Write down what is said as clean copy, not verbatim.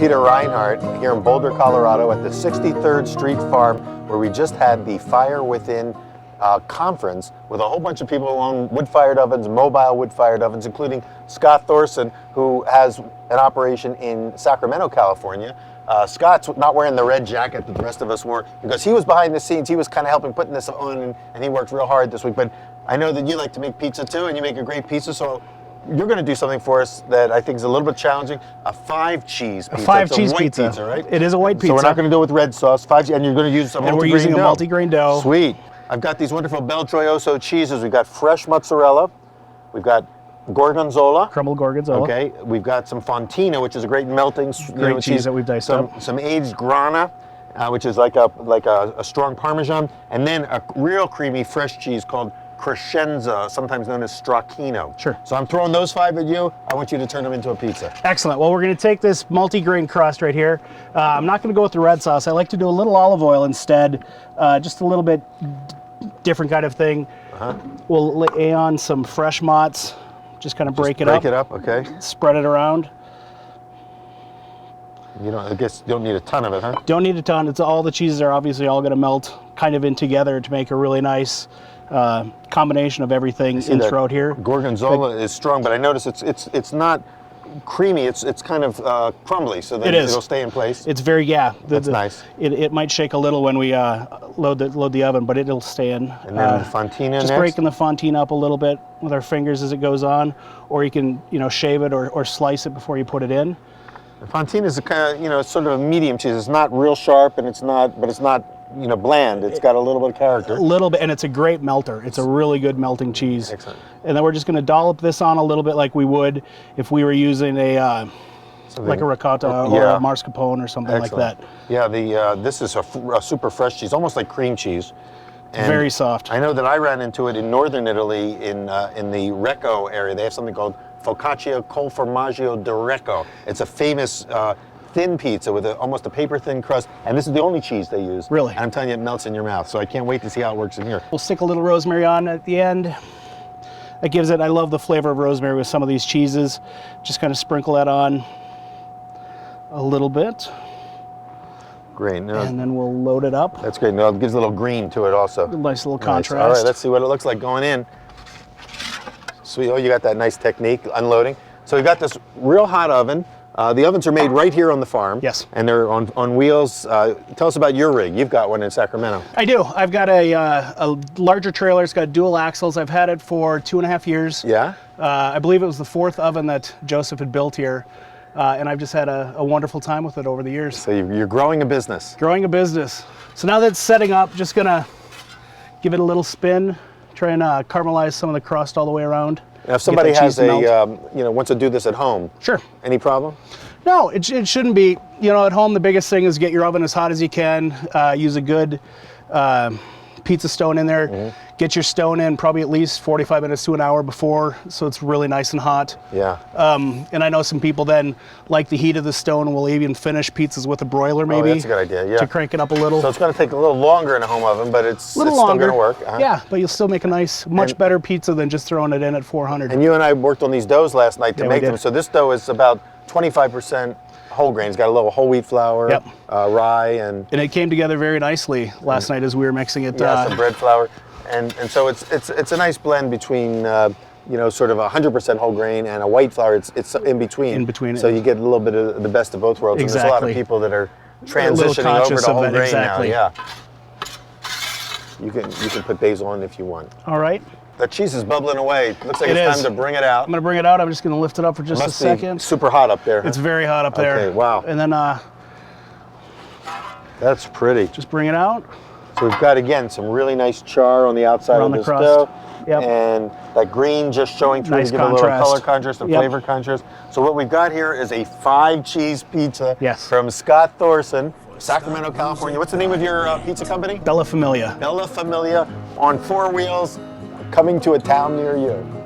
Peter Reinhardt here in Boulder, Colorado at the 63rd Street Farm, where we just had the Fire Within conference with a whole bunch of people who own wood-fired ovens, mobile wood-fired ovens, including Scott Thorson, who has an operation in Sacramento, California. Scott's not wearing the red jacket that the rest of us wore because he was behind the scenes. He was kind of helping putting this on, and he worked real hard this week. But I know that you like to make pizza too, and you make a great pizza, so you're going to do something for us that I think is a little bit challenging. A 5-cheese pizza. A 5-cheese white pizza, right? It is a white pizza. So we're not going to do it with red sauce. 5, and you're going to use a multi-grain dough. And we're using a multi-grain dough. Sweet. I've got these wonderful Bel Gioioso cheeses. We've got fresh mozzarella. We've got gorgonzola. Crumbled gorgonzola. Okay. We've got some fontina, which is a great melting cheese that we've diced up. Some aged grana, which is like a strong Parmesan, and then a real creamy fresh cheese called Crescenza, sometimes known as Stracchino. Sure. So I'm throwing those 5 at you. I want you to turn them into a pizza. Excellent. Well, we're going to take this multi-grain crust right here. I'm not going to go with the red sauce. I like to do a little olive oil instead, just a little bit different kind of thing. We'll lay on some fresh mozz, just kind of break it up. Okay. Spread it around. I guess you don't need a ton of it, huh? Don't need a ton. It's all the cheeses are obviously all going to melt kind of in together to make a really nice combination of everything in throughout here. Gorgonzola is strong, but I notice it's not creamy. It's kind of crumbly, so that it'll stay in place. It's very That's nice. It might shake a little when we load the oven, but it'll stay in. And then the fontina just next. breaking the fontina up a little bit with our fingers as it goes on, or you can shave it or slice it before you put it in. The fontina is a kind of sort of a medium cheese. It's not real sharp, and it's not bland. It's got a little bit of character. A little bit, and it's a great melter. It's a really good melting cheese. Excellent. And then we're just going to dollop this on a little bit like we would if we were using like a ricotta or a mascarpone or something like that. Yeah, this is a super fresh cheese, almost like cream cheese. And very soft. I know that I ran into it in northern Italy in the Recco area. They have something called focaccia col formaggio di Recco. It's a famous thin pizza with almost a paper-thin crust, and this is the only cheese they use. Really? And I'm telling you, it melts in your mouth, so I can't wait to see how it works in here. We'll stick a little rosemary on at the end. That gives it, I love the flavor of rosemary with some of these cheeses. Just kind of sprinkle that on a little bit. Great. And then we'll load it up. That's great. It gives a little green to it also. A nice little contrast. All right, let's see what it looks like going in. Sweet. Oh, you got that nice technique, unloading. So we've got this real hot oven. The ovens are made right here on the farm. Yes. And they're on wheels. Tell us about your rig. You've got one in Sacramento. I do. I've got a larger trailer. It's got dual axles. I've had it for 2.5 years. Yeah? I believe it was the 4th oven that Joseph had built here. And I've just had a wonderful time with it over the years. So you're growing a business. Growing a business. So now that it's setting up, just going to give it a little spin, try and caramelize some of the crust all the way around. Now, if somebody has wants to do this at home, sure. Any problem? No, it shouldn't be. At home, the biggest thing is get your oven as hot as you can. Use a good pizza stone in there. Mm-hmm. Get your stone in probably at least 45 minutes to an hour before, so it's really nice and hot. Yeah. And I know some people then like the heat of the stone and will even finish pizzas with a broiler maybe. Oh, that's a good idea, yeah. To crank it up a little. So it's going to take a little longer in a home oven, but it's still going to work. Yeah, but you'll still make a nice, much better pizza than just throwing it in at 400. And you and I worked on these doughs last night to make them. So this dough is about 25% whole grain. It's got a little whole wheat flour, rye, and it came together very nicely last night as we were mixing it. Yeah, some bread flour, and so it's a nice blend between sort of 100% whole grain and a white flour. It's in between. In between. So you get a little bit of the best of both worlds. Exactly. And there's a lot of people that are transitioning over to whole grain now. Yeah. You can put basil on if you want. All right. The cheese is bubbling away. Looks like it's time to bring it out. I'm going to bring it out. I'm just going to lift it up for just a second. Super hot up there. Huh? It's very hot up there. Okay, wow. And then that's pretty. Just bring it out. So we've got, again, some really nice char on the outside of this dough. Yep. And that green just showing through to give a little color contrast and flavor contrast. So what we've got here is a 5-cheese pizza from Scott Thorson, Sacramento, California. What's the name of your pizza company? Bella Familia. Bella Familia on 4 wheels, coming to a town near you.